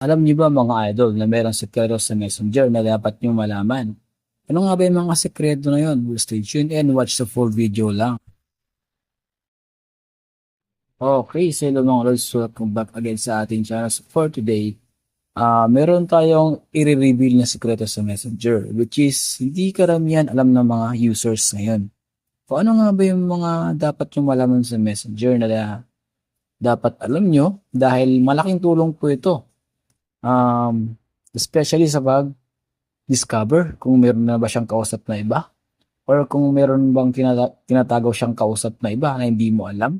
Alam niyo ba mga idol na merong sekreto sa Messenger na dapat niyo malaman? Ano nga ba yung mga sekreto na yun? Well, stay tuned and watch the full video lang. Okay, so hello mga lods, welcome back again sa ating channel. So for today, meron tayong i-reveal na sekreto sa Messenger, which is hindi karamihan alam ng mga users ngayon. So ano nga ba yung mga dapat nyo malaman sa Messenger na dapat alam nyo dahil malaking tulong po ito. Especially sa discover kung meron na ba siyang kausap na iba or kung meron bang tinatago siyang kausap na iba na hindi mo alam.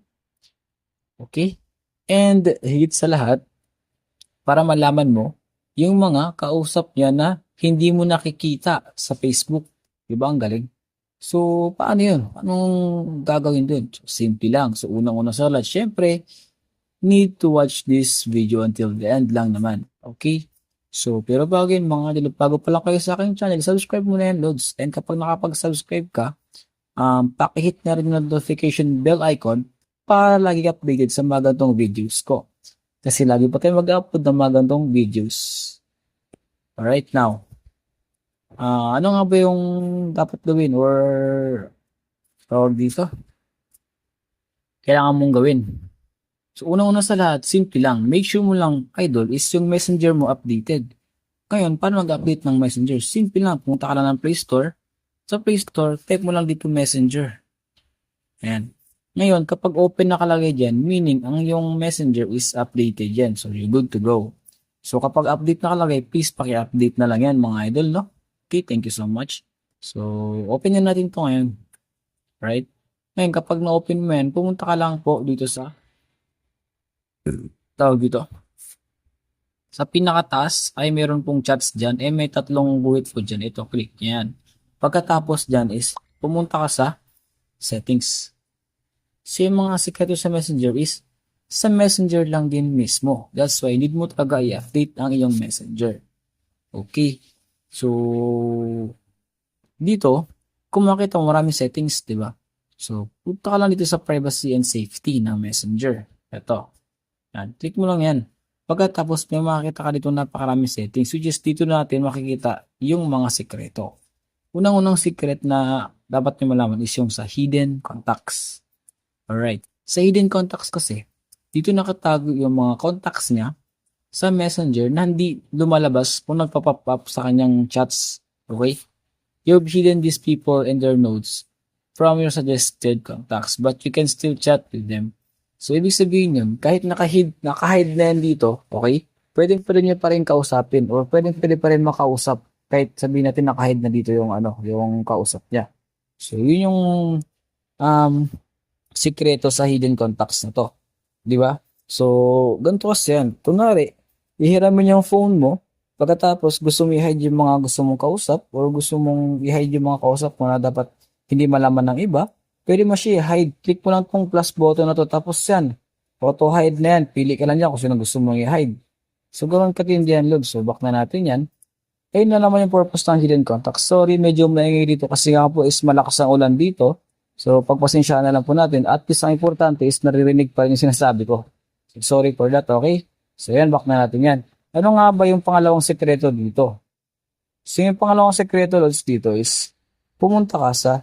Okay? And higit sa lahat, para malaman mo yung mga kausap niya na hindi mo nakikita sa Facebook. Diba ang galing? So, paano yun? Anong gagawin dun? So, simple lang. So, unang-una sa lahat, syempre, need to watch this video until the end lang naman. Okay? So, pero bago yun, mga idol, bago pa lang kayo sa aking channel, subscribe muna yan, Lods. And kapag nakapag-subscribe ka, pakihit na rin yung notification bell icon para lagi updated sa mga ganitong videos ko. Kasi lagi pa tayo mag-upload ng mga ganitong videos. Alright, now, ano nga ba yung dapat gawin or tawag dito? Kailangan mong gawin. So, unang-una sa lahat, simple lang. Make sure mo lang, idol, is yung messenger mo updated. Ngayon, paano mag-update ng messenger? Simple lang. Pumunta ka lang ng Play Store. Sa Play Store, type mo lang dito messenger. Ayan. Ngayon, kapag open nakalagay dyan, meaning ang yung messenger is updated yan. So, you're good to go. So, kapag update nakalagay, please paki-update na lang yan mga idol, no? Okay, thank you so much. So, open na natin to ngayon. Right? Ngayon, kapag na-open mo yan, pumunta ka lang po dito sa tawag dito. Sa pinakataas ay meron pong chats dyan. May tatlong guhit po dyan. Ito, click yan. Pagkatapos dyan is pumunta ka sa settings. So yung mga sekreto sa messenger is sa messenger lang din mismo. That's why need mo talaga i-update ang iyong messenger. Okay. So dito, kung makita mo maraming settings, di ba? So punta ka lang dito sa privacy and safety ng messenger. Ito. Yan. Click mo lang yan. Pagkatapos may makikita ka dito napakaraming settings. So just dito natin makikita yung mga sekreto. Unang-unang secret na dapat nyo malaman is yung sa hidden contacts. Alright. Sa hidden contacts kasi, dito nakatago yung mga contacts niya sa messenger na hindi lumalabas kung nagpa-pop up sa kanyang chats. Okay? You've hidden these people and their notes from your suggested contacts but you can still chat with them. So, ibig sabihin yun, kahit naka-hide na yan dito, okay, pwede nyo pa rin kausapin or pwede pa rin makausap kahit sabihin natin naka-hide na dito yung yung kausap niya. So, yun yung sikreto sa hidden contacts na to. Di ba? So, ganito kasi yan. Kunwari, ihiramin yung phone mo, pagkatapos gusto mo i-hide yung mga gusto mong kausap or gusto mong i-hide yung mga kausap mo na dapat hindi malaman ng iba, pwede mo siya i-hide. Click mo lang tong plus button na to, tapos yan. Auto hide na yan. Pili ka lang yan kung sino gusto mong i-hide. So, gawin katindihan, Lord. So, back na natin yan. Ayun na naman yung purpose ng hidden contacts. Sorry, medyo maingay dito kasi nga po is malakas ang ulan dito. So, pagpasensyaan na lang po natin. At least ang importante is naririnig pa rin yung sinasabi ko. So, sorry for that, okay? So, yan, back na natin yan. Ano nga ba yung pangalawang sekreto dito? So, yung pangalawang sekreto, Lord, dito is pumunta ka sa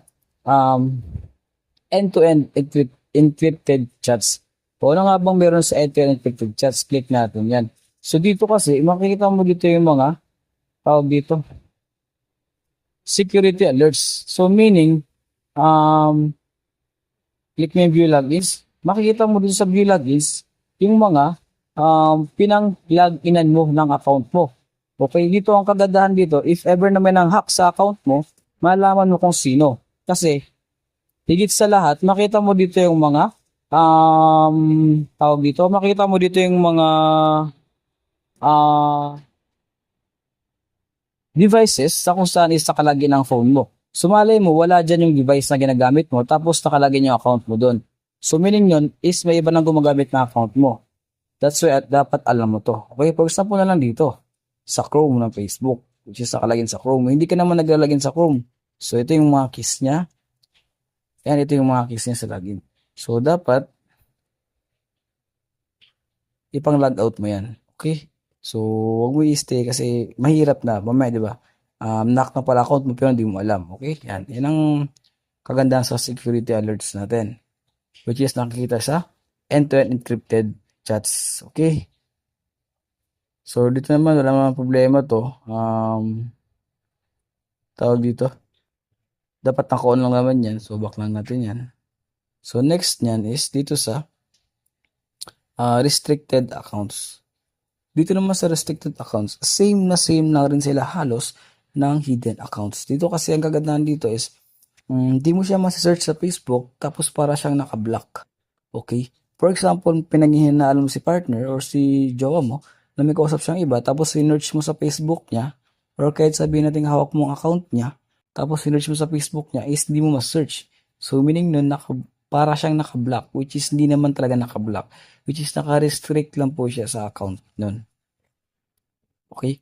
end-to-end encrypted chats. O ano nga bang meron sa end-to-end encrypted chats? Click natin yan. So dito kasi, makikita mo dito yung mga tawag dito, security alerts. So meaning, click mo yung view logins. Makikita mo dito sa view logins yung mga pinang-loginan mo ng account mo. Okay, dito ang kagandahan dito, if ever na may nang hack sa account mo, malaman mo kung sino. Kasi, higit sa lahat, makita mo dito yung mga tawag dito, makita mo dito yung mga devices sa kung saan is nakalagay ng phone mo. Sumalay mo, wala dyan yung device na ginagamit mo, tapos nakalagay yung account mo doon. So, meaning yun is may iba nang gumagamit na account mo. That's why dapat alam mo to. Okay, for example na lang dito, sa Chrome ng Facebook, which is nakalagay sa Chrome. Hindi ka naman naglalagay sa Chrome. So, ito yung mga keys niya. Yan, ito yung mga keys niya sa login. So, dapat ipang-logout mo yan. Okay? So, wag mo i-stay kasi mahirap na. Mamaya, di ba? Knock na pala account mo pero hindi mo alam. Okay? Yan. Yan ang kagandahan sa security alerts natin. Which is nakikita sa end-to-end encrypted chats. Okay? So, dito naman, wala naman problema to. Tawag dito. Dapat naka-on lang naman yan. So, back lang natin yan. So, next nyan is dito sa restricted accounts. Dito naman sa restricted accounts, same na rin sila halos ng hidden accounts. Dito kasi ang kagandahan dito is, di mo siya masisearch sa Facebook, tapos para siyang naka-block. Okay? For example, pinaghihinaan mo si partner or si jowa mo, na may kausap siyang iba, tapos sinearch mo sa Facebook niya, or kahit sabihin natin hawak mo ang account niya, tapos sinearch mo sa Facebook niya, is di mo ma-search. So, meaning nun, para siyang naka-block, which is hindi naman talaga naka-block, which is naka-restrict lang po siya sa account nun. Okay?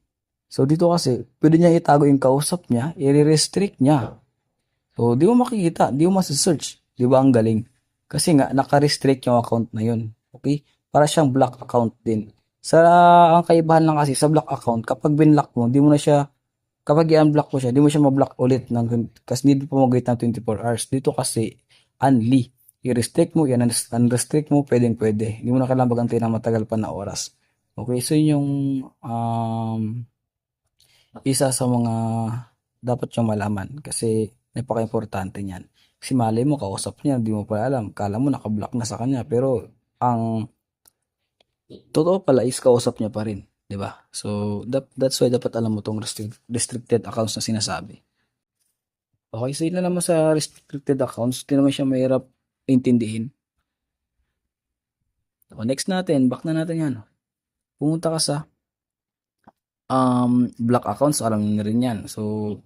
So, dito kasi, pwede niya itago yung kausap niya, i-restrict niya. So, di mo makikita, di mo masisearch. Di ba ang galing? Kasi nga, naka-restrict yung account na yun. Okay? Para siyang block account din. Ang kaibahan lang kasi sa block account, kapag binlock mo, di mo na siya, kapag i-unblock mo siya, di mo siya ma-block ulit kasi hindi po mag-wait ng 24 hours. Dito kasi, unli. I-restrict mo, yan, unrestrict mo, pwede. Hindi mo na kailangan magantay ng matagal pa na oras. Okay, so yun yung isa sa mga dapat yung malaman kasi napaka-importante niyan. Kasi malay mo, kausap niya, hindi mo pa alam. Kala mo nakablock na sa kanya, pero ang totoo pala is kausap niya pa rin. 'Di ba? So, that's why dapat alam mo tong restricted accounts na sinasabi. Okay, so yun na naman sa restricted accounts, hindi naman siya mahirap intindihin. So, next natin, back na natin yan. Pumunta ka sa block accounts, alam niyo na rin yan. So,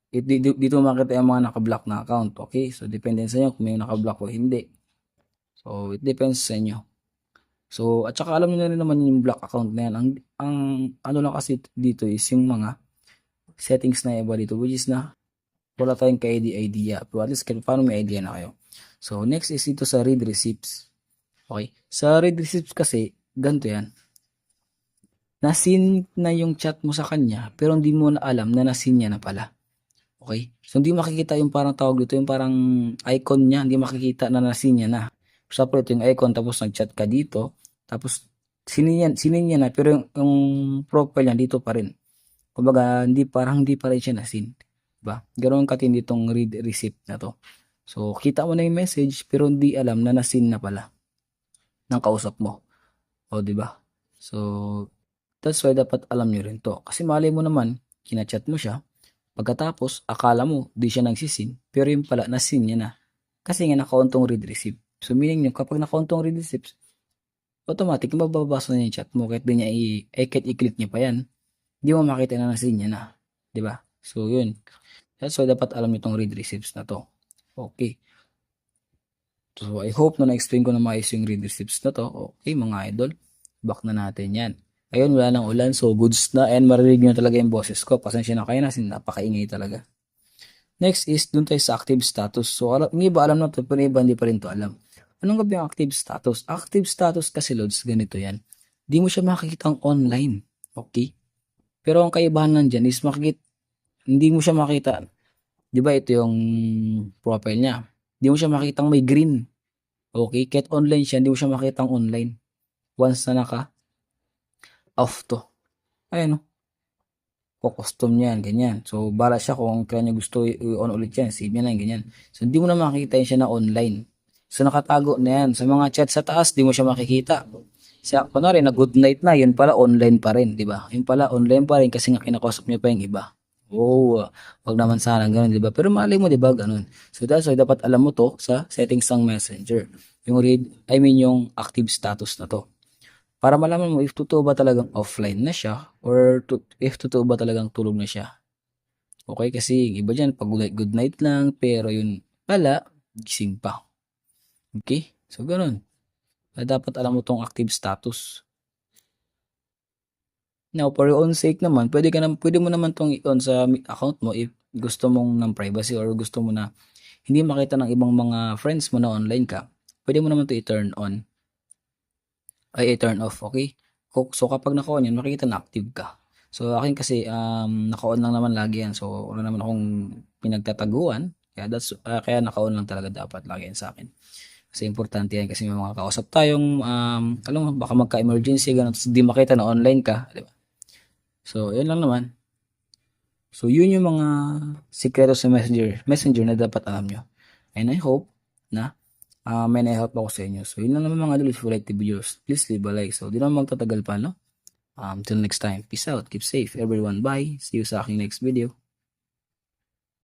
dito makita yung mga naka-block na account. Okay? So, depende sa inyo kung may naka-block o hindi. So, it depends sa inyo. So, at saka alam niyo na rin naman yung block account na yan. Ang ano lang kasi dito is yung mga settings na iba dito, which is na wala tayong ka-idea. Pero at least paano may idea na kayo. So, next is dito sa read receipts. Okay? Sa read receipts kasi, ganito yan. Nasin na yung chat mo sa kanya, pero hindi mo na alam na nasin niya na pala. Okay? So, hindi makikita yung parang tawag dito, yung parang icon niya, hindi makikita na nasin niya na. For example, ito yung icon, tapos nag-chat ka dito, tapos sinin niya na, pero yung profile niya dito pa rin. Kumbaga, parang hindi pa rin siya nasin. Diba? Ganoon katindi itong read receipt na to. So, kita mo na yung message, pero hindi alam na nasin na pala ng kausap mo. O, diba? So, that's why dapat alam nyo rin to. Kasi malay mo naman, kinachat mo siya, pagkatapos, akala mo, di siya nagsisin, pero yung pala, nasin niya na. Kasi nga, nakauntong read receipt. So, meaning nyo, kapag nakauntong read receipt, automatic, mababasa na yung chat mo, kahit di niya kahit i-click niya pa yan, di mo makita na nasin niya na. Diba? So, yun. That's why dapat alam nyo itong read receipts na to. Okay. So, I hope na na-explain ko na maayos yung read receipts na to. Okay, mga idol. Back na natin yan. Ayun, wala nang ulan. So, goods na. And marinig nyo talaga yung boses ko. Pasensya na kayo na. Napakaingay talaga. Next is, dun tayo sa active status. So, yung iba alam na to, pero iba hindi pa rin to alam. Anong gabi ang active status? Active status kasi, Lods, ganito yan. Di mo siya makikitang online. Okay? Pero ang kaibahan lang dyan is hindi mo siya makita. Di ba ito yung profile niya? Di mo siya makitang may green. Okay? Kahit online siya, hindi mo siya makitang online. Once na off to. Ayan o. Custom niyan, ganyan. So, bala siya kung kaya niya gusto i-on ulit yan. Save niya lang, ganyan. So, hindi mo na makikita yun siya na online. So, nakatago na yan. Sa mga chat sa taas, di mo siya makikita. Siya, kunwari, na good night na, yun pala online pa rin, di ba? Yun pala online pa rin kasi nga kinakausap niya pa yung iba. Oh, wag naman sana ganun, di ba? Pero mali mo, di ba, ganun. So, that's why dapat alam mo to sa settings ng Messenger. Yung yung active status na to. Para malaman mo if totoo ba talagang offline na siya or if totoo ba talagang tulog na siya. Okay, kasi yung iba dyan, pag good night lang, pero yun pala, gising pa. Okay? So, ganun. Dapat alam mo tong active status. Now, for your own sake naman, pwede mo naman tong i-on sa account mo if gusto mong ng privacy or gusto mo na hindi makita ng ibang mga friends mo na online ka. Pwede mo naman to i-turn on. Ay, i-turn off, okay? So kapag naka-on yan, makikita na active ka. So akin kasi naka-on lang naman lagi yan. So wala naman akong pinagtataguan. Kaya naka-on lang talaga dapat lagi yan sa akin. Kasi importante yan kasi may mga kausap tayong alam mo baka magka-emergency ganun tapos di makita na online ka, di ba? So yun lang naman. So yun yung mga sikreto sa Messenger na dapat alam nyo. And I hope na may na-help ako sa inyo. So, yun lang naman mga idol. If you like the videos, please leave a like. So, di naman magtatagal pa, no? Till next time. Peace out. Keep safe, everyone. Bye. See you sa aking next video.